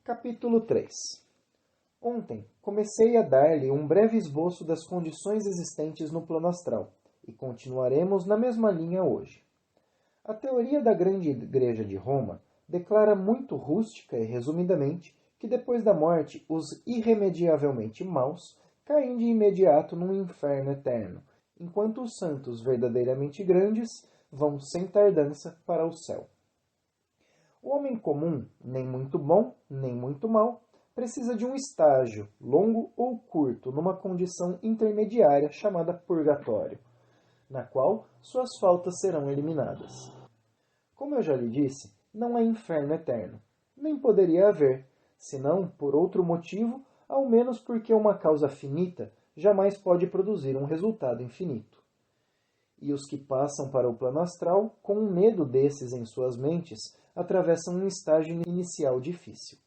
Capítulo 3. Ontem comecei a dar-lhe um breve esboço das condições existentes no plano astral, e continuaremos na mesma linha hoje. A teoria da Grande Igreja de Roma declara muito rústica e resumidamente que depois da morte os irremediavelmente maus caem de imediato num inferno eterno, enquanto os santos verdadeiramente grandes vão sem tardança para o céu. O homem comum, nem muito bom, nem muito mau, precisa de um estágio, longo ou curto, numa condição intermediária chamada purgatório, na qual suas faltas serão eliminadas. Como eu já lhe disse, não há inferno eterno, nem poderia haver, senão por outro motivo, ao menos porque uma causa finita jamais pode produzir um resultado infinito. E os que passam para o plano astral, com um medo desses em suas mentes, atravessam um estágio inicial difícil.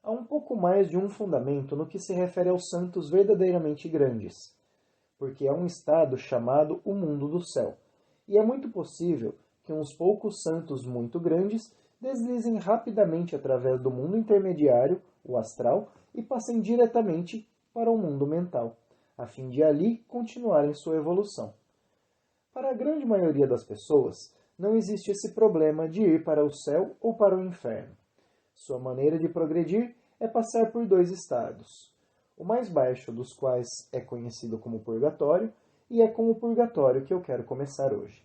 Há um pouco mais de um fundamento no que se refere aos santos verdadeiramente grandes, porque é um estado chamado o mundo do céu, e é muito possível que uns poucos santos muito grandes deslizem rapidamente através do mundo intermediário, o astral, e passem diretamente para o mundo mental, a fim de ali continuarem sua evolução. Para a grande maioria das pessoas, não existe esse problema de ir para o céu ou para o inferno. Sua maneira de progredir é passar por dois estados, o mais baixo dos quais é conhecido como purgatório, e é com o purgatório que eu quero começar hoje.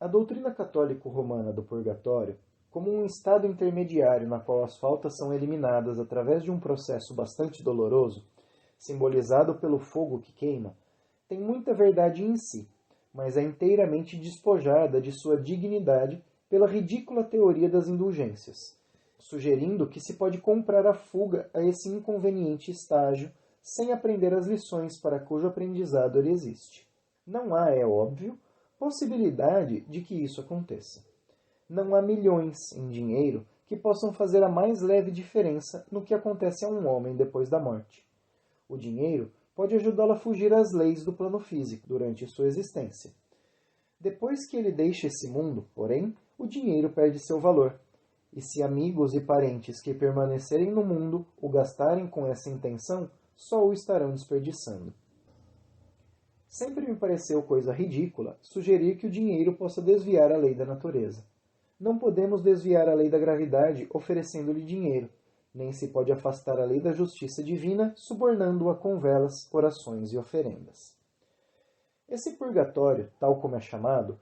A doutrina católico-romana do purgatório, como um estado intermediário na qual as faltas são eliminadas através de um processo bastante doloroso, simbolizado pelo fogo que queima, tem muita verdade em si, mas é inteiramente despojada de sua dignidade pela ridícula teoria das indulgências, sugerindo que se pode comprar a fuga a esse inconveniente estágio sem aprender as lições para cujo aprendizado ele existe. Não há, é óbvio, possibilidade de que isso aconteça. Não há milhões em dinheiro que possam fazer a mais leve diferença no que acontece a um homem depois da morte. O dinheiro pode ajudá-lo a fugir às leis do plano físico durante sua existência. Depois que ele deixa esse mundo, porém, o dinheiro perde seu valor. E se amigos e parentes que permanecerem no mundo o gastarem com essa intenção, só o estarão desperdiçando. Sempre me pareceu coisa ridícula sugerir que o dinheiro possa desviar a lei da natureza. Não podemos desviar a lei da gravidade oferecendo-lhe dinheiro, nem se pode afastar a lei da justiça divina subornando-a com velas, orações e oferendas. Esse purgatório, tal como é chamado,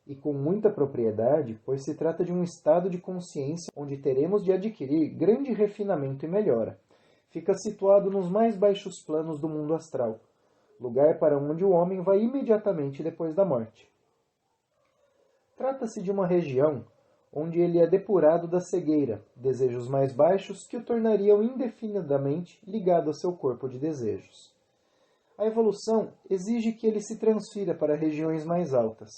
e com muita propriedade, pois se trata de um estado de consciência onde teremos de adquirir grande refinamento e melhora, fica situado nos mais baixos planos do mundo astral, lugar para onde o homem vai imediatamente depois da morte. Trata-se de uma região onde ele é depurado da cegueira, desejos mais baixos que o tornariam indefinidamente ligado a seu corpo de desejos. A evolução exige que ele se transfira para regiões mais altas,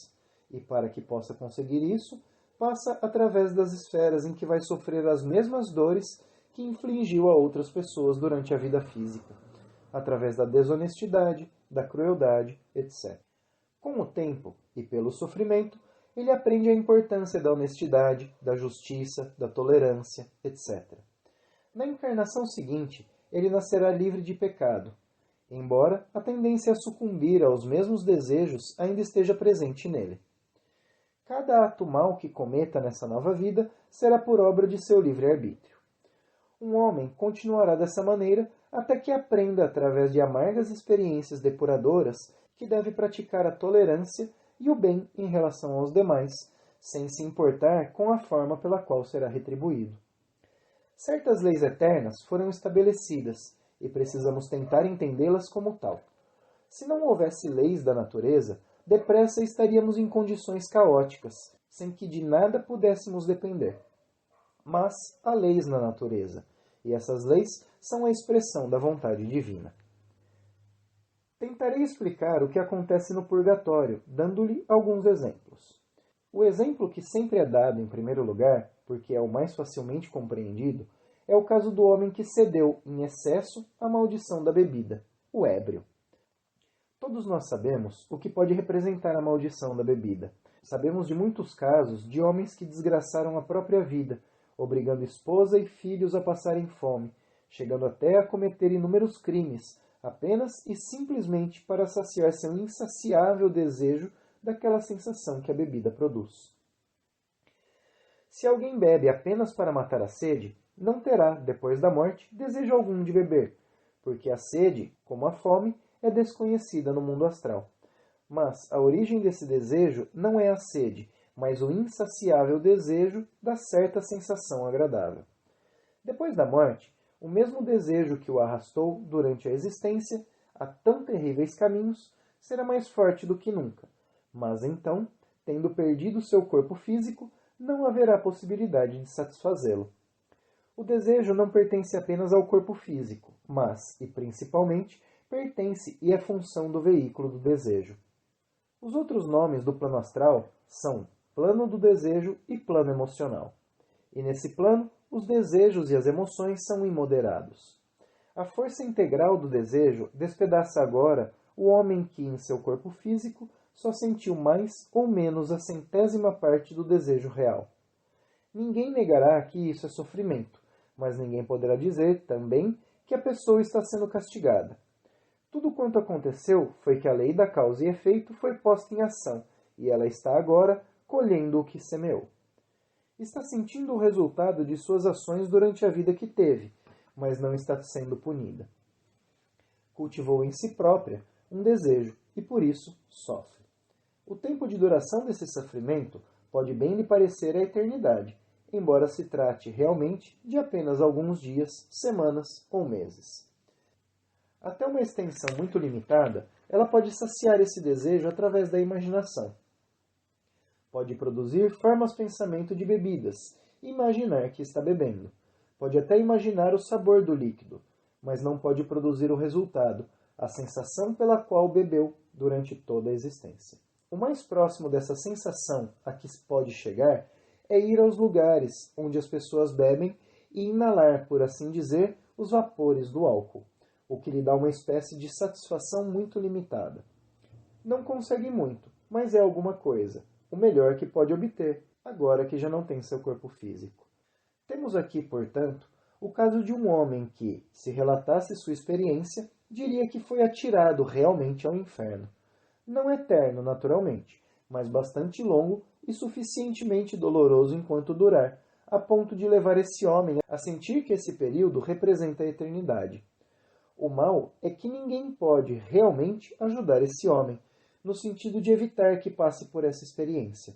e para que possa conseguir isso, passa através das esferas em que vai sofrer as mesmas dores que infligiu a outras pessoas durante a vida física, através da desonestidade, da crueldade, etc. Com o tempo e pelo sofrimento, ele aprende a importância da honestidade, da justiça, da tolerância, etc. Na encarnação seguinte, ele nascerá livre de pecado, embora a tendência a sucumbir aos mesmos desejos ainda esteja presente nele. Cada ato mau que cometa nessa nova vida será por obra de seu livre-arbítrio. Um homem continuará dessa maneira até que aprenda, através de amargas experiências depuradoras, que deve praticar a tolerância e o bem em relação aos demais, sem se importar com a forma pela qual será retribuído. Certas leis eternas foram estabelecidas e precisamos tentar entendê-las como tal. Se não houvesse leis da natureza, depressa estaríamos em condições caóticas, sem que de nada pudéssemos depender. Mas há leis na natureza, e essas leis são a expressão da vontade divina. Tentarei explicar o que acontece no purgatório, dando-lhe alguns exemplos. O exemplo que sempre é dado em primeiro lugar, porque é o mais facilmente compreendido, é o caso do homem que cedeu, em excesso, à maldição da bebida, o ébrio. Todos nós sabemos o que pode representar a maldição da bebida. Sabemos de muitos casos de homens que desgraçaram a própria vida, obrigando esposa e filhos a passarem fome, chegando até a cometer inúmeros crimes, apenas e simplesmente para saciar seu insaciável desejo daquela sensação que a bebida produz. Se alguém bebe apenas para matar a sede, não terá, depois da morte, desejo algum de beber, porque a sede, como a fome, é desconhecida no mundo astral. Mas a origem desse desejo não é a sede, mas o insaciável desejo da certa sensação agradável. Depois da morte, o mesmo desejo que o arrastou durante a existência a tão terríveis caminhos será mais forte do que nunca, mas então, tendo perdido seu corpo físico, não haverá possibilidade de satisfazê-lo. O desejo não pertence apenas ao corpo físico, mas, e principalmente, pertence e é função do veículo do desejo. Os outros nomes do plano astral são plano do desejo e plano emocional. E nesse plano, os desejos e as emoções são imoderados. A força integral do desejo despedaça agora o homem que, em seu corpo físico, só sentiu mais ou menos a centésima parte do desejo real. Ninguém negará que isso é sofrimento, mas ninguém poderá dizer, também, que a pessoa está sendo castigada. Tudo quanto aconteceu foi que a lei da causa e efeito foi posta em ação, e ela está agora colhendo o que semeou. Está sentindo o resultado de suas ações durante a vida que teve, mas não está sendo punida. Cultivou em si própria um desejo, e por isso sofre. O tempo de duração desse sofrimento pode bem lhe parecer a eternidade, embora se trate realmente de apenas alguns dias, semanas ou meses. Até uma extensão muito limitada, ela pode saciar esse desejo através da imaginação. Pode produzir formas-pensamento de bebidas e imaginar que está bebendo. Pode até imaginar o sabor do líquido, mas não pode produzir o resultado, a sensação pela qual bebeu durante toda a existência. O mais próximo dessa sensação a que se pode chegar é ir aos lugares onde as pessoas bebem e inalar, por assim dizer, os vapores do álcool, o que lhe dá uma espécie de satisfação muito limitada. Não consegue muito, mas é alguma coisa, o melhor que pode obter, agora que já não tem seu corpo físico. Temos aqui, portanto, o caso de um homem que, se relatasse sua experiência, diria que foi atirado realmente ao inferno. Não eterno, naturalmente, mas bastante longo e suficientemente doloroso enquanto durar, a ponto de levar esse homem a sentir que esse período representa a eternidade. O mal é que ninguém pode realmente ajudar esse homem, no sentido de evitar que passe por essa experiência.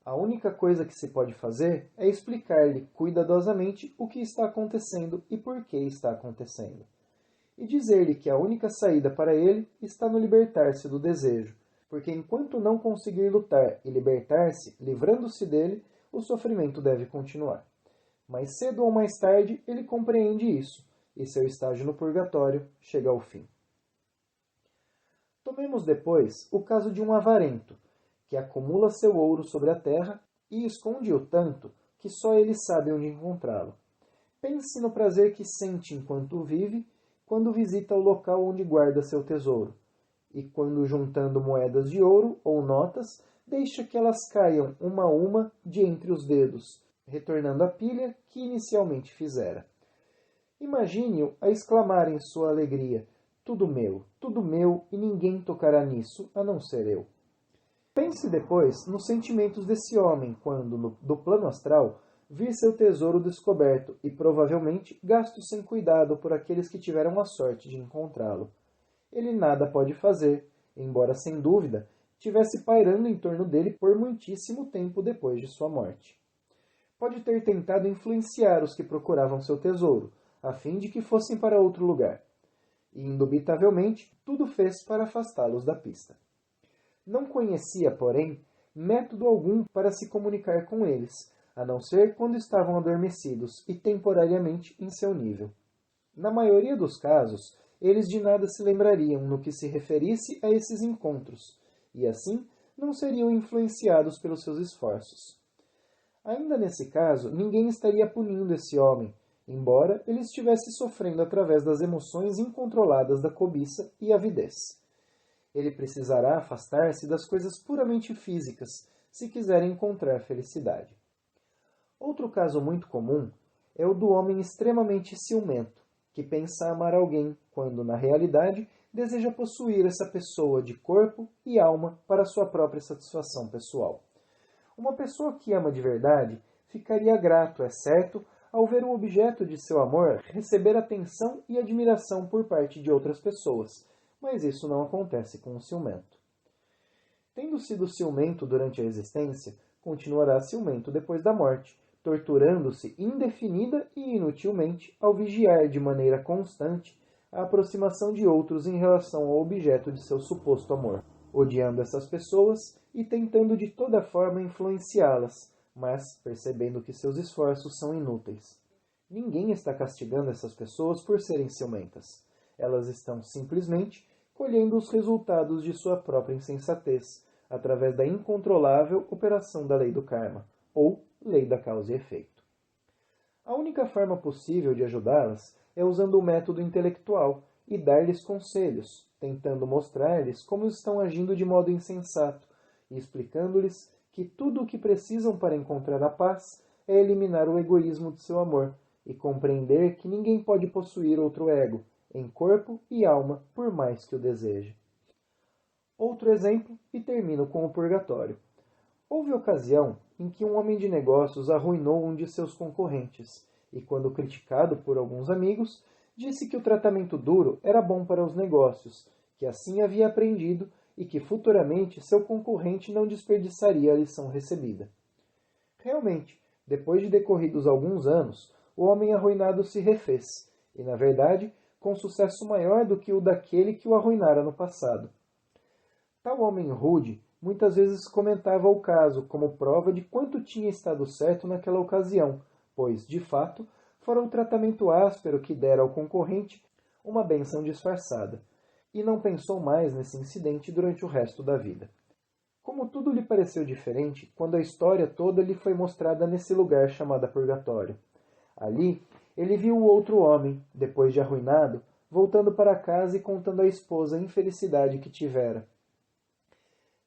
A única coisa que se pode fazer é explicar-lhe cuidadosamente o que está acontecendo e por que está acontecendo. E dizer-lhe que a única saída para ele está no libertar-se do desejo, porque enquanto não conseguir lutar e libertar-se, livrando-se dele, o sofrimento deve continuar. Mais cedo ou mais tarde, ele compreende isso, e seu estágio no purgatório chega ao fim. Tomemos depois o caso de um avarento, que acumula seu ouro sobre a terra e esconde-o tanto que só ele sabe onde encontrá-lo. Pense no prazer que sente enquanto vive, quando visita o local onde guarda seu tesouro, e quando, juntando moedas de ouro ou notas, deixa que elas caiam uma a uma de entre os dedos, retornando a pilha que inicialmente fizera. Imagine-o a exclamar em sua alegria: tudo meu, e ninguém tocará nisso, a não ser eu. Pense depois nos sentimentos desse homem quando, do plano astral, vir seu tesouro descoberto e provavelmente gasto sem cuidado por aqueles que tiveram a sorte de encontrá-lo. Ele nada pode fazer, embora sem dúvida tivesse pairando em torno dele por muitíssimo tempo depois de sua morte. Pode ter tentado influenciar os que procuravam seu tesouro, a fim de que fossem para outro lugar. E, indubitavelmente, tudo fez para afastá-los da pista. Não conhecia, porém, método algum para se comunicar com eles, a não ser quando estavam adormecidos e temporariamente em seu nível. Na maioria dos casos, eles de nada se lembrariam no que se referisse a esses encontros, e assim não seriam influenciados pelos seus esforços. Ainda nesse caso, ninguém estaria punindo esse homem, embora ele estivesse sofrendo através das emoções incontroladas da cobiça e avidez. Ele precisará afastar-se das coisas puramente físicas, se quiser encontrar felicidade. Outro caso muito comum é o do homem extremamente ciumento, que pensa amar alguém, quando, na realidade, deseja possuir essa pessoa de corpo e alma para sua própria satisfação pessoal. Uma pessoa que ama de verdade ficaria grato, é certo, ao ver o objeto de seu amor receber atenção e admiração por parte de outras pessoas, mas isso não acontece com o ciumento. Tendo sido ciumento durante a existência, continuará ciumento depois da morte, torturando-se indefinida e inutilmente ao vigiar de maneira constante a aproximação de outros em relação ao objeto de seu suposto amor, odiando essas pessoas e tentando de toda forma influenciá-las, mas percebendo que seus esforços são inúteis. Ninguém está castigando essas pessoas por serem ciumentas. Elas estão simplesmente colhendo os resultados de sua própria insensatez, através da incontrolável operação da lei do karma, ou lei da causa e efeito. A única forma possível de ajudá-las é usando o método intelectual e dar-lhes conselhos, tentando mostrar-lhes como estão agindo de modo insensato e explicando-lhes que tudo o que precisam para encontrar a paz é eliminar o egoísmo de seu amor e compreender que ninguém pode possuir outro ego, em corpo e alma, por mais que o deseje. Outro exemplo, e termino com o purgatório. Houve ocasião em que um homem de negócios arruinou um de seus concorrentes, e quando criticado por alguns amigos, disse que o tratamento duro era bom para os negócios, que assim havia aprendido e que futuramente seu concorrente não desperdiçaria a lição recebida. Realmente, depois de decorridos alguns anos, o homem arruinado se refez, e na verdade, com sucesso maior do que o daquele que o arruinara no passado. Tal homem rude muitas vezes comentava o caso como prova de quanto tinha estado certo naquela ocasião, pois, de fato, fora o tratamento áspero que dera ao concorrente uma bênção disfarçada, e não pensou mais nesse incidente durante o resto da vida. Como tudo lhe pareceu diferente quando a história toda lhe foi mostrada nesse lugar chamado purgatório. Ali, ele viu o outro homem, depois de arruinado, voltando para casa e contando à esposa a infelicidade que tivera.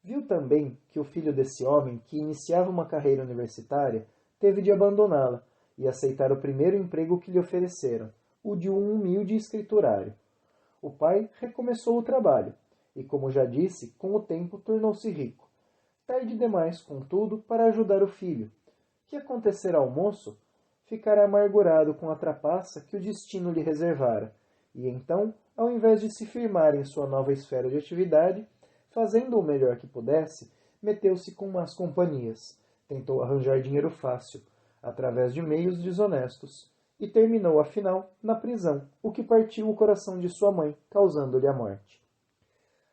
Viu também que o filho desse homem, que iniciava uma carreira universitária, teve de abandoná-la e aceitar o primeiro emprego que lhe ofereceram, o de um humilde escriturário. O pai recomeçou o trabalho, e, como já disse, com o tempo tornou-se rico. Tarde demais, contudo, para ajudar o filho. Que acontecerá ao moço? Ficará amargurado com a trapaça que o destino lhe reservara, e então, ao invés de se firmar em sua nova esfera de atividade, fazendo o melhor que pudesse, meteu-se com más companhias, tentou arranjar dinheiro fácil, através de meios desonestos, e terminou, afinal, na prisão, o que partiu o coração de sua mãe, causando-lhe a morte.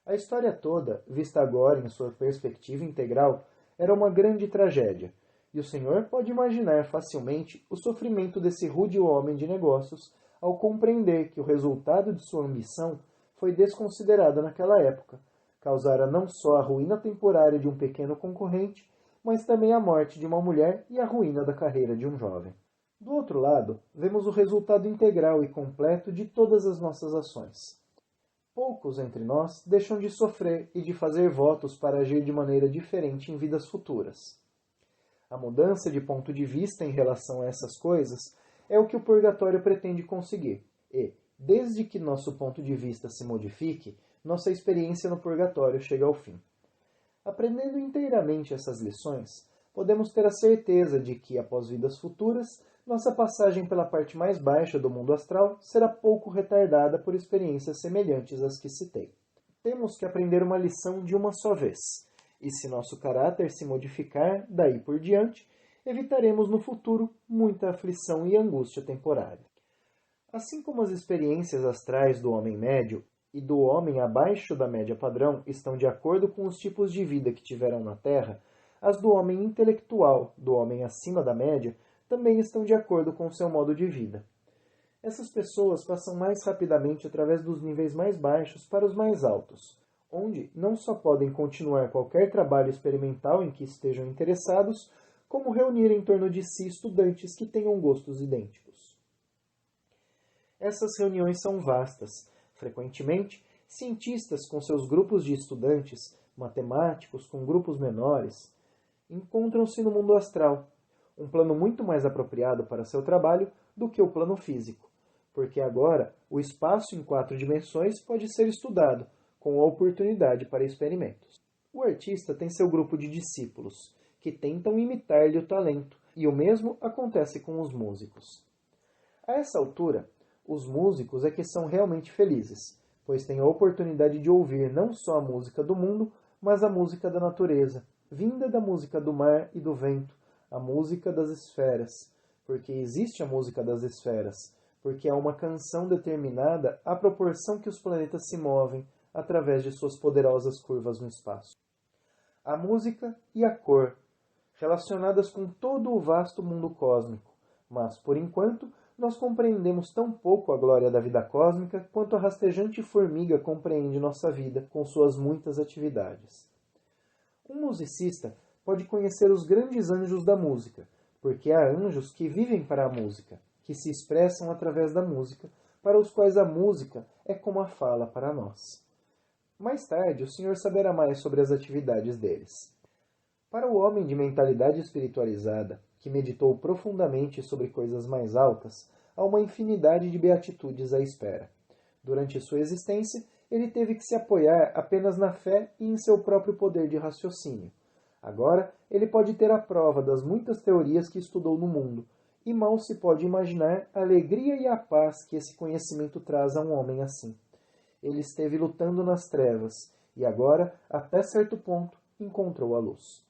A história toda, vista agora em sua perspectiva integral, era uma grande tragédia, e o senhor pode imaginar facilmente o sofrimento desse rude homem de negócios ao compreender que o resultado de sua ambição foi desconsiderado naquela época, causara não só a ruína temporária de um pequeno concorrente, mas também a morte de uma mulher e a ruína da carreira de um jovem. Do outro lado, vemos o resultado integral e completo de todas as nossas ações. Poucos entre nós deixam de sofrer e de fazer votos para agir de maneira diferente em vidas futuras. A mudança de ponto de vista em relação a essas coisas é o que o purgatório pretende conseguir, e, desde que nosso ponto de vista se modifique, nossa experiência no purgatório chega ao fim. Aprendendo inteiramente essas lições, podemos ter a certeza de que, após vidas futuras, nossa passagem pela parte mais baixa do mundo astral será pouco retardada por experiências semelhantes às que citei. Temos que aprender uma lição de uma só vez, e se nosso caráter se modificar daí por diante, evitaremos no futuro muita aflição e angústia temporária. Assim como as experiências astrais do homem médio e do homem abaixo da média padrão estão de acordo com os tipos de vida que tiveram na Terra, as do homem intelectual, do homem acima da média, também estão de acordo com seu modo de vida. Essas pessoas passam mais rapidamente através dos níveis mais baixos para os mais altos, onde não só podem continuar qualquer trabalho experimental em que estejam interessados, como reunir em torno de si estudantes que tenham gostos idênticos. Essas reuniões são vastas. Frequentemente, cientistas com seus grupos de estudantes, matemáticos com grupos menores, encontram-se no mundo astral. um plano muito mais apropriado para seu trabalho do que o plano físico, porque agora o espaço em 4 dimensões pode ser estudado, com a oportunidade para experimentos. O artista tem seu grupo de discípulos, que tentam imitar-lhe o talento, e o mesmo acontece com os músicos. A essa altura, os músicos é que são realmente felizes, pois têm a oportunidade de ouvir não só a música do mundo, mas a música da natureza, vinda da música do mar e do vento, a música das esferas, porque existe a música das esferas, porque há uma canção determinada à proporção que os planetas se movem através de suas poderosas curvas no espaço. A música e a cor, relacionadas com todo o vasto mundo cósmico, mas, por enquanto, nós compreendemos tão pouco a glória da vida cósmica quanto a rastejante formiga compreende nossa vida com suas muitas atividades. Um musicista pode conhecer os grandes anjos da música, porque há anjos que vivem para a música, que se expressam através da música, para os quais a música é como a fala para nós. Mais tarde, o Senhor saberá mais sobre as atividades deles. Para o homem de mentalidade espiritualizada, que meditou profundamente sobre coisas mais altas, há uma infinidade de beatitudes à espera. Durante sua existência, ele teve que se apoiar apenas na fé e em seu próprio poder de raciocínio. Agora, ele pode ter a prova das muitas teorias que estudou no mundo, e mal se pode imaginar a alegria e a paz que esse conhecimento traz a um homem assim. Ele esteve lutando nas trevas, e agora, até certo ponto, encontrou a luz.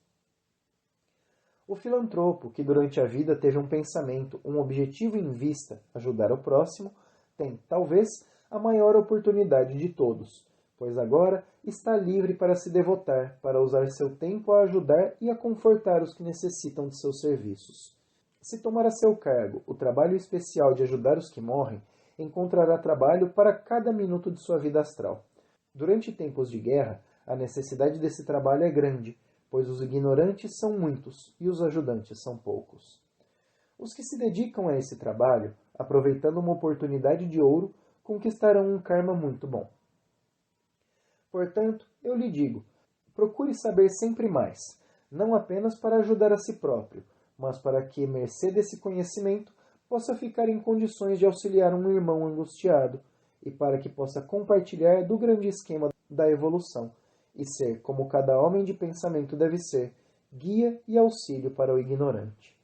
O filantropo, que durante a vida teve um pensamento, um objetivo em vista, ajudar o próximo, tem, talvez, a maior oportunidade de todos, pois agora está livre para se devotar, para usar seu tempo a ajudar e a confortar os que necessitam de seus serviços. Se tomar a seu cargo o trabalho especial de ajudar os que morrem, encontrará trabalho para cada minuto de sua vida astral. Durante tempos de guerra, a necessidade desse trabalho é grande, pois os ignorantes são muitos e os ajudantes são poucos. Os que se dedicam a esse trabalho, aproveitando uma oportunidade de ouro, conquistarão um karma muito bom. Portanto, eu lhe digo, procure saber sempre mais, não apenas para ajudar a si próprio, mas para que, mercê desse conhecimento, possa ficar em condições de auxiliar um irmão angustiado, e para que possa compartilhar do grande esquema da evolução, e ser, como cada homem de pensamento deve ser, guia e auxílio para o ignorante.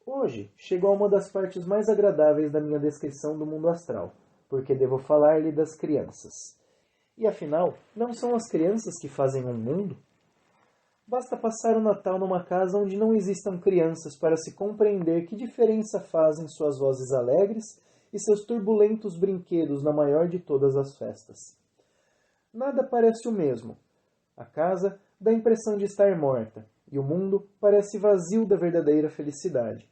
Hoje, chegou a uma das partes mais agradáveis da minha descrição do mundo astral, porque devo falar-lhe das crianças. E afinal, não são as crianças que fazem um mundo? Basta passar o Natal numa casa onde não existam crianças para se compreender que diferença fazem suas vozes alegres e seus turbulentos brinquedos na maior de todas as festas. Nada parece o mesmo. A casa dá a impressão de estar morta, e o mundo parece vazio da verdadeira felicidade.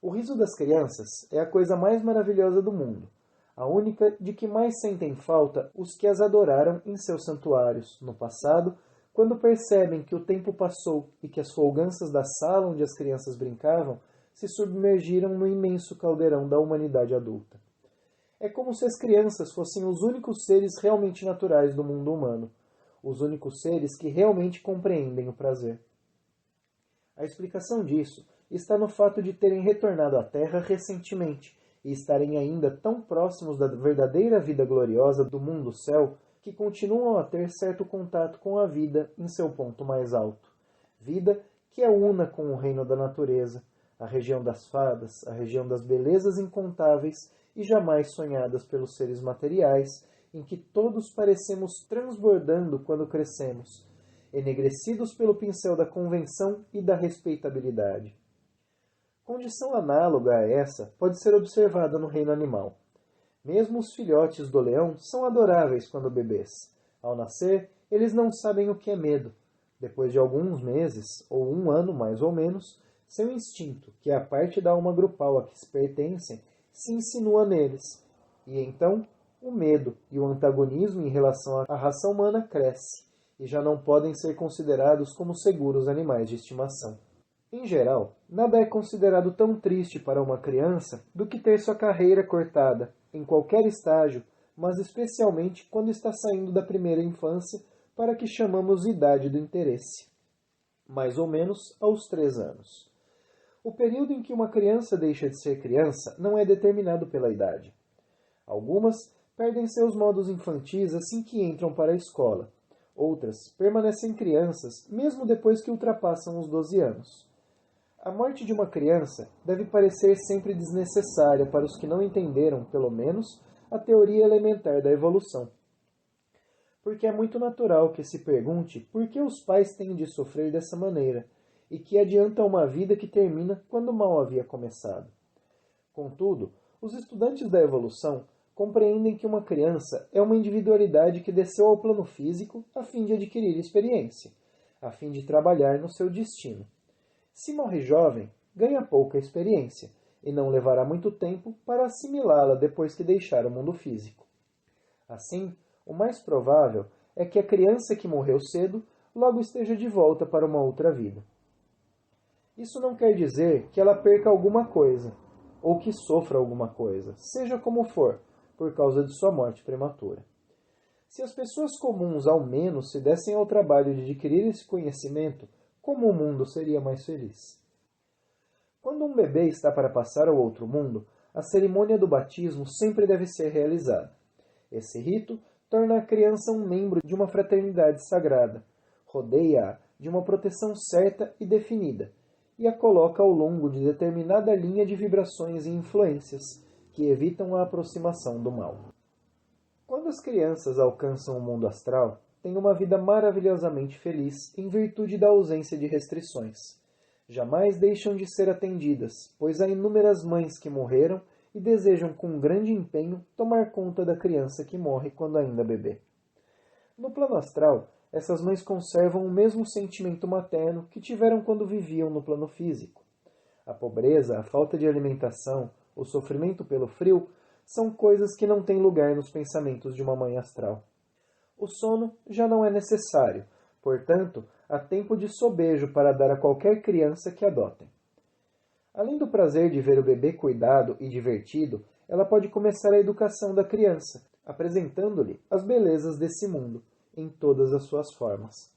O riso das crianças é a coisa mais maravilhosa do mundo, a única de que mais sentem falta os que as adoraram em seus santuários, no passado, quando percebem que o tempo passou e que as folganças da sala onde as crianças brincavam se submergiram no imenso caldeirão da humanidade adulta. É como se as crianças fossem os únicos seres realmente naturais do mundo humano, os únicos seres que realmente compreendem o prazer. A explicação disso está no fato de terem retornado à Terra recentemente e estarem ainda tão próximos da verdadeira vida gloriosa do mundo-céu que continuam a ter certo contato com a vida em seu ponto mais alto. Vida que é una com o reino da natureza, a região das fadas, a região das belezas incontáveis e jamais sonhadas pelos seres materiais, em que todos parecemos transbordando quando crescemos, enegrecidos pelo pincel da convenção e da respeitabilidade. Condição análoga a essa pode ser observada no reino animal. Mesmo os filhotes do leão são adoráveis quando bebês. Ao nascer, eles não sabem o que é medo. Depois de alguns meses, ou um ano mais ou menos, seu instinto, que é a parte da alma grupal a que se pertencem, se insinua neles. E então, o medo e o antagonismo em relação à raça humana cresce, e já não podem ser considerados como seguros animais de estimação. Em geral, nada é considerado tão triste para uma criança do que ter sua carreira cortada, em qualquer estágio, mas especialmente quando está saindo da primeira infância para que chamamos idade do interesse, mais ou menos aos 3 anos. O período em que uma criança deixa de ser criança não é determinado pela idade. Algumas perdem seus modos infantis assim que entram para a escola. Outras permanecem crianças mesmo depois que ultrapassam os 12 anos. A morte de uma criança deve parecer sempre desnecessária para os que não entenderam, pelo menos, a teoria elementar da evolução. Porque é muito natural que se pergunte por que os pais têm de sofrer dessa maneira, e que adianta uma vida que termina quando mal havia começado. Contudo, os estudantes da evolução compreendem que uma criança é uma individualidade que desceu ao plano físico a fim de adquirir experiência, a fim de trabalhar no seu destino. Se morre jovem, ganha pouca experiência, e não levará muito tempo para assimilá-la depois que deixar o mundo físico. Assim, o mais provável é que a criança que morreu cedo logo esteja de volta para uma outra vida. Isso não quer dizer que ela perca alguma coisa, ou que sofra alguma coisa, seja como for, por causa de sua morte prematura. Se as pessoas comuns ao menos se dessem ao trabalho de adquirir esse conhecimento, como o mundo seria mais feliz? Quando um bebê está para passar ao outro mundo, a cerimônia do batismo sempre deve ser realizada. Esse rito torna a criança um membro de uma fraternidade sagrada, rodeia-a de uma proteção certa e definida, e a coloca ao longo de determinada linha de vibrações e influências que evitam a aproximação do mal. Quando as crianças alcançam o mundo astral, têm uma vida maravilhosamente feliz em virtude da ausência de restrições. Jamais deixam de ser atendidas, pois há inúmeras mães que morreram e desejam com grande empenho tomar conta da criança que morre quando ainda bebê. No plano astral, essas mães conservam o mesmo sentimento materno que tiveram quando viviam no plano físico. A pobreza, a falta de alimentação, o sofrimento pelo frio são coisas que não têm lugar nos pensamentos de uma mãe astral. O sono já não é necessário, portanto, há tempo de sobejo para dar a qualquer criança que adotem. Além do prazer de ver o bebê cuidado e divertido, ela pode começar a educação da criança, apresentando-lhe as belezas desse mundo, em todas as suas formas.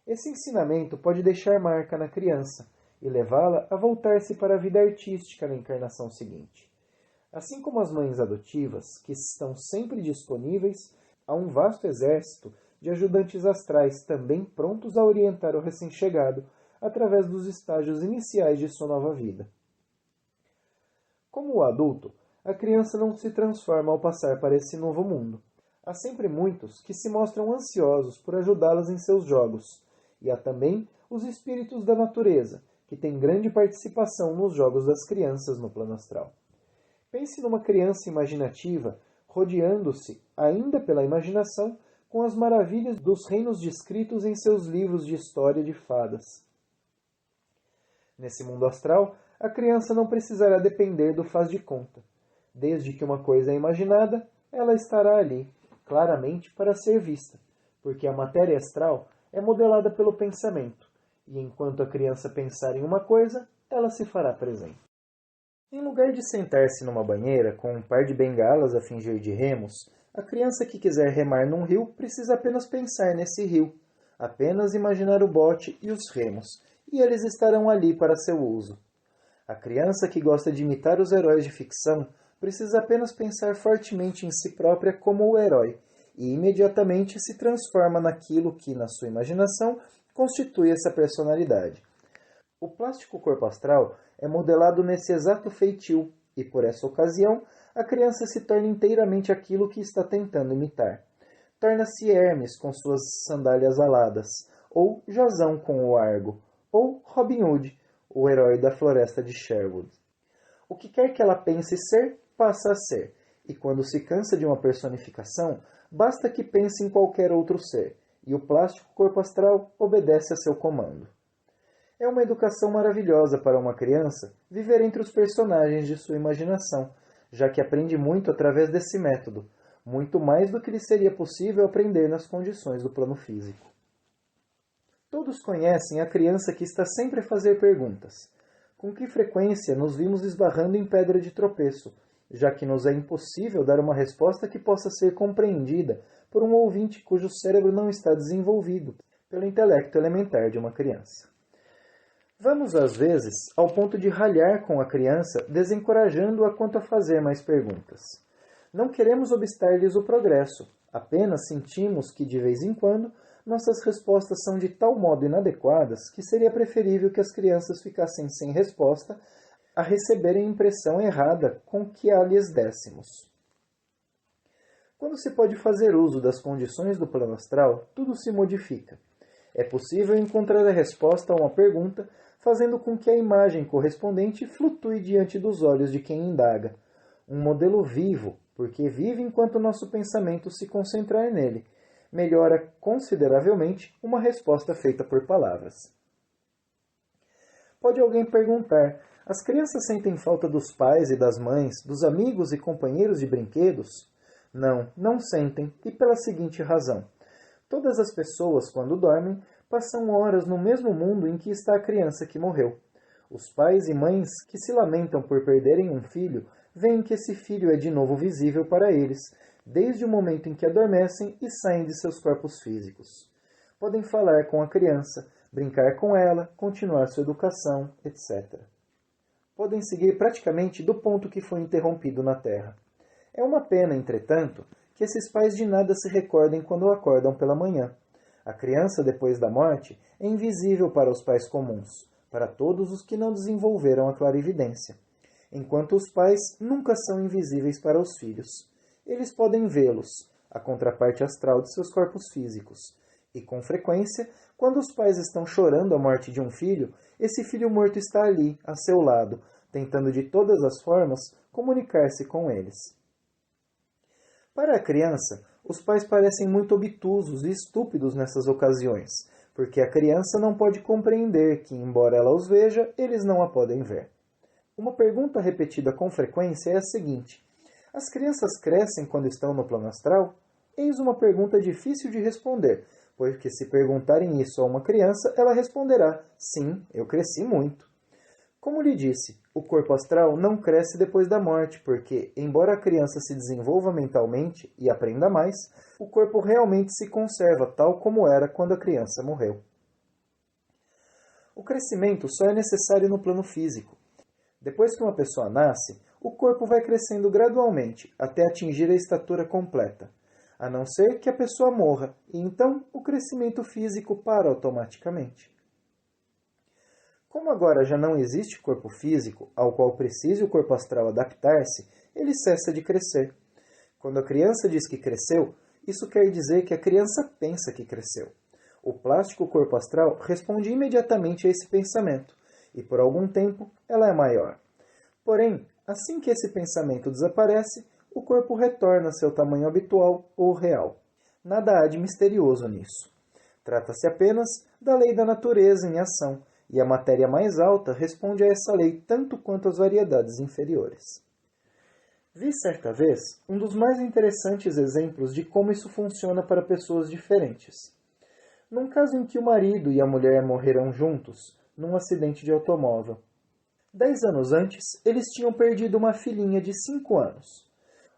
Esse ensinamento pode deixar marca na criança e levá-la a voltar-se para a vida artística na encarnação seguinte. Assim como as mães adotivas, que estão sempre disponíveis, há um vasto exército de ajudantes astrais também prontos a orientar o recém-chegado através dos estágios iniciais de sua nova vida. Como o adulto, a criança não se transforma ao passar para esse novo mundo. Há sempre muitos que se mostram ansiosos por ajudá-las em seus jogos, e há também os espíritos da natureza, que têm grande participação nos jogos das crianças no plano astral. Pense numa criança imaginativa, rodeando-se, ainda pela imaginação, com as maravilhas dos reinos descritos em seus livros de história de fadas. Nesse mundo astral, a criança não precisará depender do faz de conta. Desde que uma coisa é imaginada, ela estará ali, claramente para ser vista, porque a matéria astral é modelada pelo pensamento, e enquanto a criança pensar em uma coisa, ela se fará presente. Em lugar de sentar-se numa banheira com um par de bengalas a fingir de remos, a criança que quiser remar num rio precisa apenas pensar nesse rio, apenas imaginar o bote e os remos, e eles estarão ali para seu uso. A criança que gosta de imitar os heróis de ficção precisa apenas pensar fortemente em si própria como o herói, e imediatamente se transforma naquilo que, na sua imaginação, constitui essa personalidade. O plástico corpo astral é modelado nesse exato feitio, e por essa ocasião, a criança se torna inteiramente aquilo que está tentando imitar. Torna-se Hermes com suas sandálias aladas, ou Jasão com o argo, ou Robin Hood, o herói da floresta de Sherwood. O que quer que ela pense ser, passa a ser, e quando se cansa de uma personificação, basta que pense em qualquer outro ser, e o plástico corpo astral obedece a seu comando. É uma educação maravilhosa para uma criança viver entre os personagens de sua imaginação, já que aprende muito através desse método, muito mais do que lhe seria possível aprender nas condições do plano físico. Todos conhecem a criança que está sempre a fazer perguntas. Com que frequência nos vimos esbarrando em pedra de tropeço, já que nos é impossível dar uma resposta que possa ser compreendida por um ouvinte cujo cérebro não está desenvolvido pelo intelecto elementar de uma criança. Vamos, às vezes, ao ponto de ralhar com a criança, desencorajando-a quanto a fazer mais perguntas. Não queremos obstar-lhes o progresso, apenas sentimos que, de vez em quando, nossas respostas são de tal modo inadequadas que seria preferível que as crianças ficassem sem resposta a receberem a impressão errada com que a lhes dessemos. Quando se pode fazer uso das condições do plano astral, tudo se modifica. É possível encontrar a resposta a uma pergunta, fazendo com que a imagem correspondente flutue diante dos olhos de quem indaga. Um modelo vivo, porque vive enquanto nosso pensamento se concentrar nele, melhora consideravelmente uma resposta feita por palavras. Pode alguém perguntar: as crianças sentem falta dos pais e das mães, dos amigos e companheiros de brinquedos? Não, não sentem, e pela seguinte razão. Todas as pessoas, quando dormem, passam horas no mesmo mundo em que está a criança que morreu. Os pais e mães que se lamentam por perderem um filho, veem que esse filho é de novo visível para eles, desde o momento em que adormecem e saem de seus corpos físicos. Podem falar com a criança, brincar com ela, continuar sua educação, etc. Podem seguir praticamente do ponto que foi interrompido na Terra. É uma pena, entretanto, que esses pais de nada se recordem quando acordam pela manhã. A criança, depois da morte, é invisível para os pais comuns, para todos os que não desenvolveram a clarividência, enquanto os pais nunca são invisíveis para os filhos. Eles podem vê-los, a contraparte astral de seus corpos físicos, e, com frequência, quando os pais estão chorando a morte de um filho, esse filho morto está ali, a seu lado, tentando de todas as formas comunicar-se com eles. Para a criança, os pais parecem muito obtusos e estúpidos nessas ocasiões, porque a criança não pode compreender que, embora ela os veja, eles não a podem ver. Uma pergunta repetida com frequência é a seguinte: as crianças crescem quando estão no plano astral? Eis uma pergunta difícil de responder, porque se perguntarem isso a uma criança, ela responderá: sim, eu cresci muito. Como lhe disse, o corpo astral não cresce depois da morte, porque, embora a criança se desenvolva mentalmente e aprenda mais, o corpo realmente se conserva tal como era quando a criança morreu. O crescimento só é necessário no plano físico. Depois que uma pessoa nasce, o corpo vai crescendo gradualmente até atingir a estatura completa, a não ser que a pessoa morra, e então o crescimento físico para automaticamente. Como agora já não existe corpo físico ao qual precise o corpo astral adaptar-se, ele cessa de crescer. Quando a criança diz que cresceu, isso quer dizer que a criança pensa que cresceu. O plástico corpo astral responde imediatamente a esse pensamento, e por algum tempo ela é maior. Porém, assim que esse pensamento desaparece, o corpo retorna a seu tamanho habitual ou real. Nada há de misterioso nisso. Trata-se apenas da lei da natureza em ação, e a matéria mais alta responde a essa lei tanto quanto as variedades inferiores. Vi certa vez um dos mais interessantes exemplos de como isso funciona para pessoas diferentes. Num caso em que o marido e a mulher morreram juntos, num acidente de automóvel. 10 anos antes, eles tinham perdido uma filhinha de 5 anos.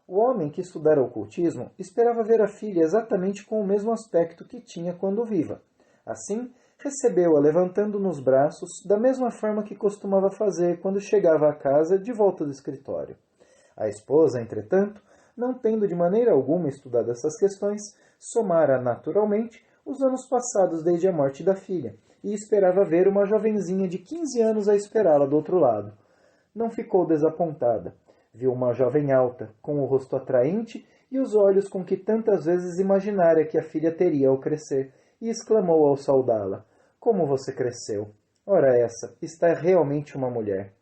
O homem que estudara ocultismo esperava ver a filha exatamente com o mesmo aspecto que tinha quando viva. Assim, recebeu-a levantando nos braços, da mesma forma que costumava fazer quando chegava à casa de volta do escritório. A esposa, entretanto, não tendo de maneira alguma estudado essas questões, somara naturalmente os anos passados desde a morte da filha, e esperava ver uma jovenzinha de 15 anos a esperá-la do outro lado. Não ficou desapontada. Viu uma jovem alta, com o rosto atraente e os olhos com que tantas vezes imaginara que a filha teria ao crescer, e exclamou ao saudá-la: "Como você cresceu! Ora essa, está realmente uma mulher."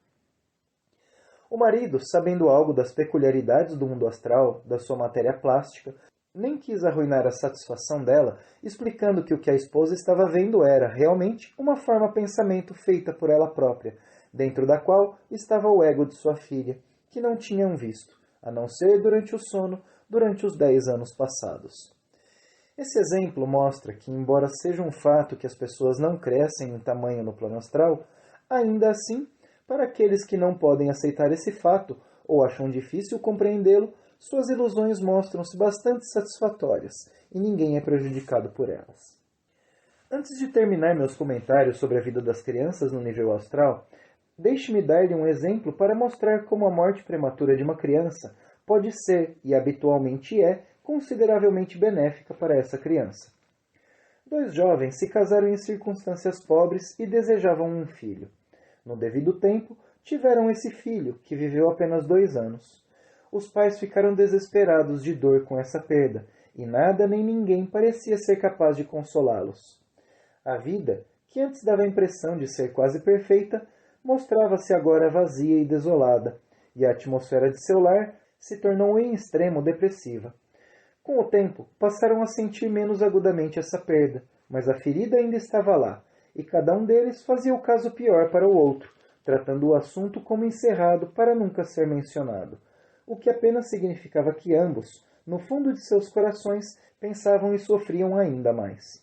O marido, sabendo algo das peculiaridades do mundo astral, da sua matéria plástica, nem quis arruinar a satisfação dela, explicando que o que a esposa estava vendo era, realmente, uma forma-pensamento feita por ela própria, dentro da qual estava o ego de sua filha, que não tinham visto, a não ser durante o sono, durante os 10 anos passados. Esse exemplo mostra que, embora seja um fato que as pessoas não crescem em tamanho no plano astral, ainda assim, para aqueles que não podem aceitar esse fato ou acham difícil compreendê-lo, suas ilusões mostram-se bastante satisfatórias e ninguém é prejudicado por elas. Antes de terminar meus comentários sobre a vida das crianças no nível astral, deixe-me dar-lhe um exemplo para mostrar como a morte prematura de uma criança pode ser, e habitualmente é, consideravelmente benéfica para essa criança. 2 jovens se casaram em circunstâncias pobres e desejavam um filho. No devido tempo, tiveram esse filho, que viveu apenas 2 anos. Os pais ficaram desesperados de dor com essa perda, e nada nem ninguém parecia ser capaz de consolá-los. A vida, que antes dava a impressão de ser quase perfeita, mostrava-se agora vazia e desolada, e a atmosfera de seu lar se tornou em extremo depressiva. Com o tempo, passaram a sentir menos agudamente essa perda, mas a ferida ainda estava lá, e cada um deles fazia o caso pior para o outro, tratando o assunto como encerrado para nunca ser mencionado, o que apenas significava que ambos, no fundo de seus corações, pensavam e sofriam ainda mais.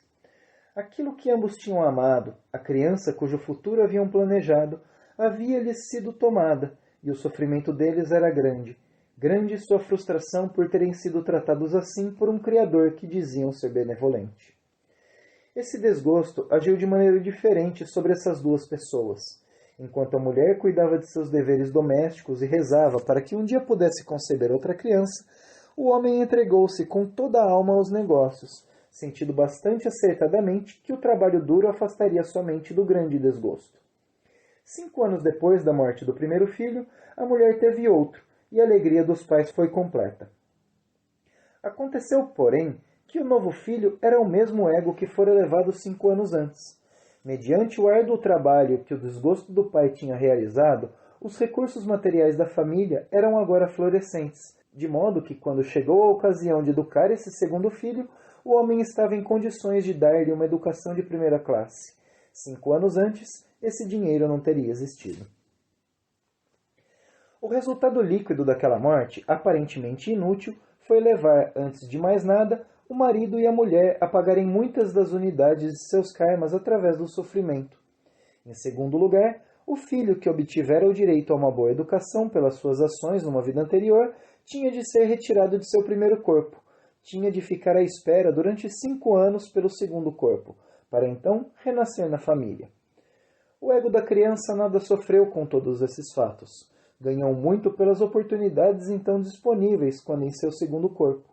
Aquilo que ambos tinham amado, a criança cujo futuro haviam planejado, havia-lhes sido tomada, e o sofrimento deles era grande. Grande sua frustração por terem sido tratados assim por um Criador que diziam ser benevolente. Esse desgosto agiu de maneira diferente sobre essas 2 pessoas. Enquanto a mulher cuidava de seus deveres domésticos e rezava para que um dia pudesse conceber outra criança, o homem entregou-se com toda a alma aos negócios, sentindo bastante acertadamente que o trabalho duro afastaria sua mente do grande desgosto. 5 anos depois da morte do primeiro filho, a mulher teve outro, e a alegria dos pais foi completa. Aconteceu, porém, que o novo filho era o mesmo ego que fora levado 5 anos antes. Mediante o árduo trabalho que o desgosto do pai tinha realizado, os recursos materiais da família eram agora florescentes, de modo que, quando chegou a ocasião de educar esse segundo filho, o homem estava em condições de dar-lhe uma educação de primeira classe. 5 anos antes, esse dinheiro não teria existido. O resultado líquido daquela morte, aparentemente inútil, foi levar, antes de mais nada, o marido e a mulher a pagarem muitas das unidades de seus karmas através do sofrimento. Em segundo lugar, o filho que obtivera o direito a uma boa educação pelas suas ações numa vida anterior tinha de ser retirado de seu primeiro corpo, tinha de ficar à espera durante 5 anos pelo segundo corpo, para então renascer na família. O ego da criança nada sofreu com todos esses fatos. Ganhou muito pelas oportunidades então disponíveis quando em seu segundo corpo.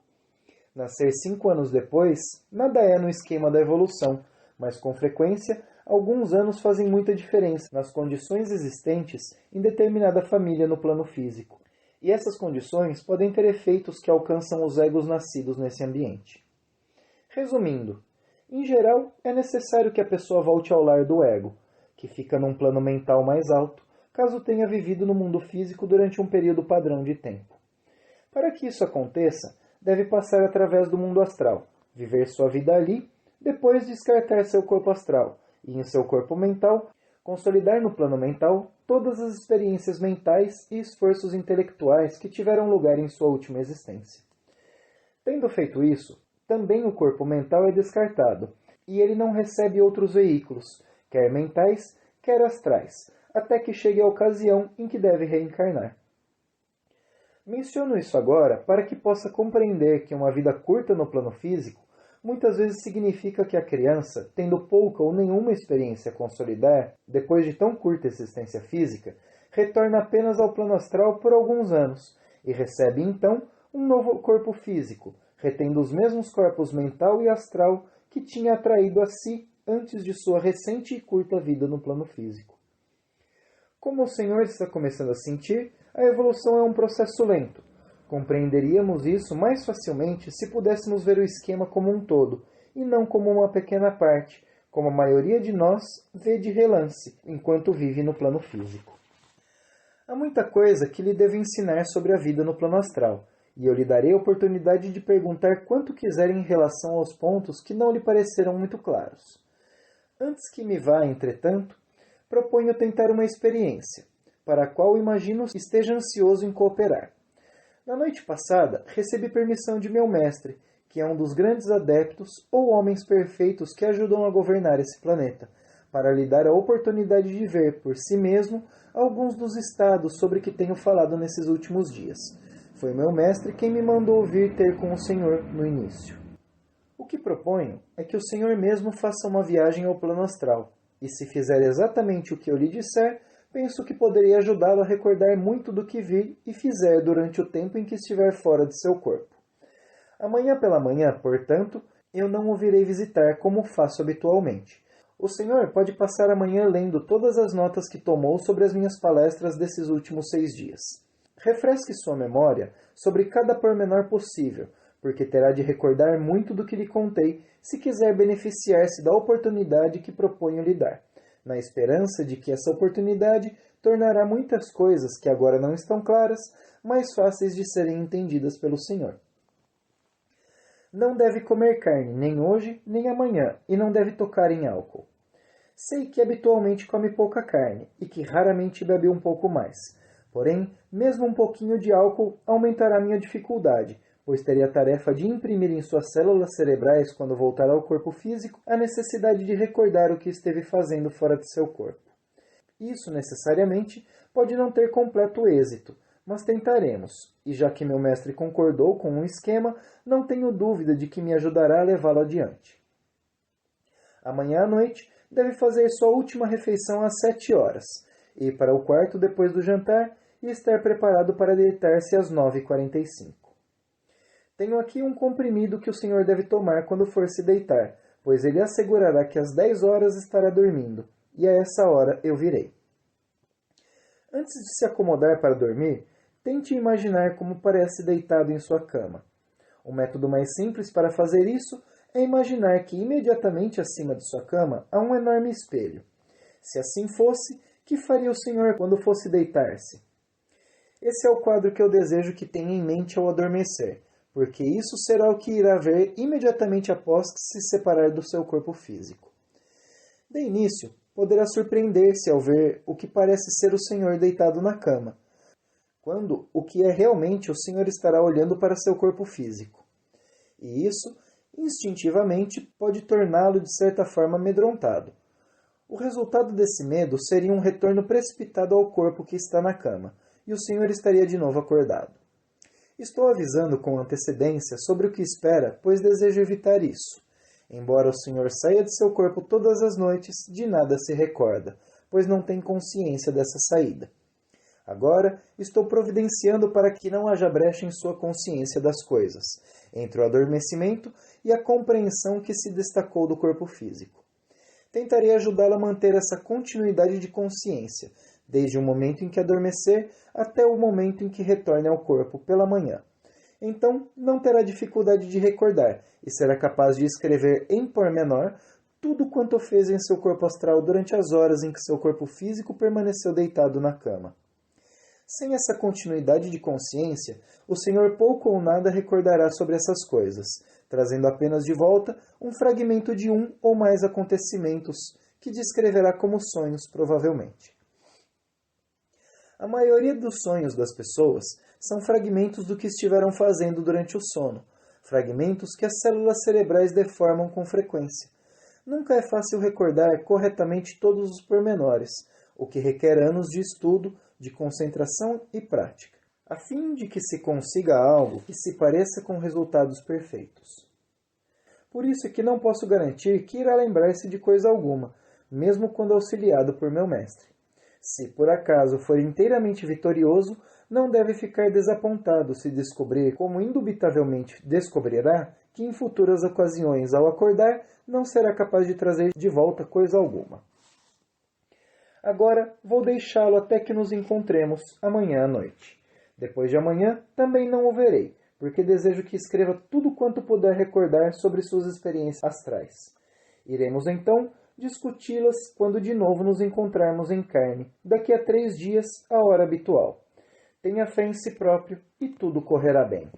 Nascer 5 anos depois, nada é no esquema da evolução, mas com frequência, alguns anos fazem muita diferença nas condições existentes em determinada família no plano físico. E essas condições podem ter efeitos que alcançam os egos nascidos nesse ambiente. Resumindo, em geral, é necessário que a pessoa volte ao lar do ego, que fica num plano mental mais alto, caso tenha vivido no mundo físico durante um período padrão de tempo. Para que isso aconteça, deve passar através do mundo astral, viver sua vida ali, depois descartar seu corpo astral e, em seu corpo mental, consolidar no plano mental todas as experiências mentais e esforços intelectuais que tiveram lugar em sua última existência. Tendo feito isso, também o corpo mental é descartado, e ele não recebe outros veículos, quer mentais, quer astrais, até que chegue a ocasião em que deve reencarnar. Menciono isso agora para que possa compreender que uma vida curta no plano físico muitas vezes significa que a criança, tendo pouca ou nenhuma experiência a consolidar, depois de tão curta existência física, retorna apenas ao plano astral por alguns anos e recebe então um novo corpo físico, retendo os mesmos corpos mental e astral que tinha atraído a si antes de sua recente e curta vida no plano físico. Como o Senhor está começando a sentir, a evolução é um processo lento. Compreenderíamos isso mais facilmente se pudéssemos ver o esquema como um todo, e não como uma pequena parte, como a maioria de nós vê de relance, enquanto vive no plano físico. Há muita coisa que lhe devo ensinar sobre a vida no plano astral, e eu lhe darei a oportunidade de perguntar quanto quiser em relação aos pontos que não lhe pareceram muito claros. Antes que me vá, entretanto, proponho tentar uma experiência, para a qual imagino esteja ansioso em cooperar. Na noite passada, recebi permissão de meu mestre, que é um dos grandes adeptos ou homens perfeitos que ajudam a governar esse planeta, para lhe dar a oportunidade de ver por si mesmo alguns dos estados sobre que tenho falado nesses últimos dias. Foi meu mestre quem me mandou vir ter com o Senhor no início. O que proponho é que o Senhor mesmo faça uma viagem ao plano astral, e se fizer exatamente o que eu lhe disser, penso que poderia ajudá-lo a recordar muito do que vi e fizer durante o tempo em que estiver fora de seu corpo. Amanhã pela manhã, portanto, eu não o virei visitar como faço habitualmente. O Senhor pode passar a manhã lendo todas as notas que tomou sobre as minhas palestras desses últimos 6 dias. Refresque sua memória sobre cada pormenor possível, porque terá de recordar muito do que lhe contei se quiser beneficiar-se da oportunidade que proponho lhe dar, na esperança de que essa oportunidade tornará muitas coisas que agora não estão claras mais fáceis de serem entendidas pelo Senhor. Não deve comer carne, nem hoje, nem amanhã, e não deve tocar em álcool. Sei que habitualmente come pouca carne, e que raramente bebe um pouco mais. Porém, mesmo um pouquinho de álcool aumentará minha dificuldade, pois teria a tarefa de imprimir em suas células cerebrais, quando voltar ao corpo físico, a necessidade de recordar o que esteve fazendo fora de seu corpo. Isso, necessariamente, pode não ter completo êxito, mas tentaremos, e já que meu mestre concordou com um esquema, não tenho dúvida de que me ajudará a levá-lo adiante. Amanhã à noite, deve fazer sua última refeição às 7 horas, ir para o quarto depois do jantar e estar preparado para deitar-se às 9h45. Tenho aqui um comprimido que o senhor deve tomar quando for se deitar, pois ele assegurará que às 10 horas estará dormindo, e a essa hora eu virei. Antes de se acomodar para dormir, tente imaginar como parece deitado em sua cama. O método mais simples para fazer isso é imaginar que imediatamente acima de sua cama há um enorme espelho. Se assim fosse, que faria o senhor quando fosse deitar-se? Esse é o quadro que eu desejo que tenha em mente ao adormecer, porque isso será o que irá ver imediatamente após se separar do seu corpo físico. De início, poderá surpreender-se ao ver o que parece ser o senhor deitado na cama, quando o que é realmente o senhor estará olhando para seu corpo físico. E isso, instintivamente, pode torná-lo de certa forma amedrontado. O resultado desse medo seria um retorno precipitado ao corpo que está na cama, e o senhor estaria de novo acordado. Estou avisando com antecedência sobre o que espera, pois desejo evitar isso. Embora o senhor saia de seu corpo todas as noites, de nada se recorda, pois não tem consciência dessa saída. Agora, estou providenciando para que não haja brecha em sua consciência das coisas, entre o adormecimento e a compreensão que se destacou do corpo físico. Tentarei ajudá-lo a manter essa continuidade de consciência, desde o momento em que adormecer até o momento em que retorne ao corpo pela manhã. Então, não terá dificuldade de recordar e será capaz de escrever em pormenor tudo quanto fez em seu corpo astral durante as horas em que seu corpo físico permaneceu deitado na cama. Sem essa continuidade de consciência, o senhor pouco ou nada recordará sobre essas coisas, trazendo apenas de volta um fragmento de um ou mais acontecimentos que descreverá como sonhos, provavelmente. A maioria dos sonhos das pessoas são fragmentos do que estiveram fazendo durante o sono, fragmentos que as células cerebrais deformam com frequência. Nunca é fácil recordar corretamente todos os pormenores, o que requer anos de estudo, de concentração e prática, a fim de que se consiga algo que se pareça com resultados perfeitos. Por isso é que não posso garantir que irá lembrar-se de coisa alguma, mesmo quando auxiliado por meu mestre. Se por acaso for inteiramente vitorioso, não deve ficar desapontado se descobrir, como indubitavelmente descobrirá, que em futuras ocasiões, ao acordar, não será capaz de trazer de volta coisa alguma. Agora vou deixá-lo até que nos encontremos amanhã à noite. Depois de amanhã também não o verei, porque desejo que escreva tudo quanto puder recordar sobre suas experiências astrais. Iremos então discuti-las quando de novo nos encontrarmos em carne, daqui a 3 dias, à hora habitual. Tenha fé em si próprio e tudo correrá bem.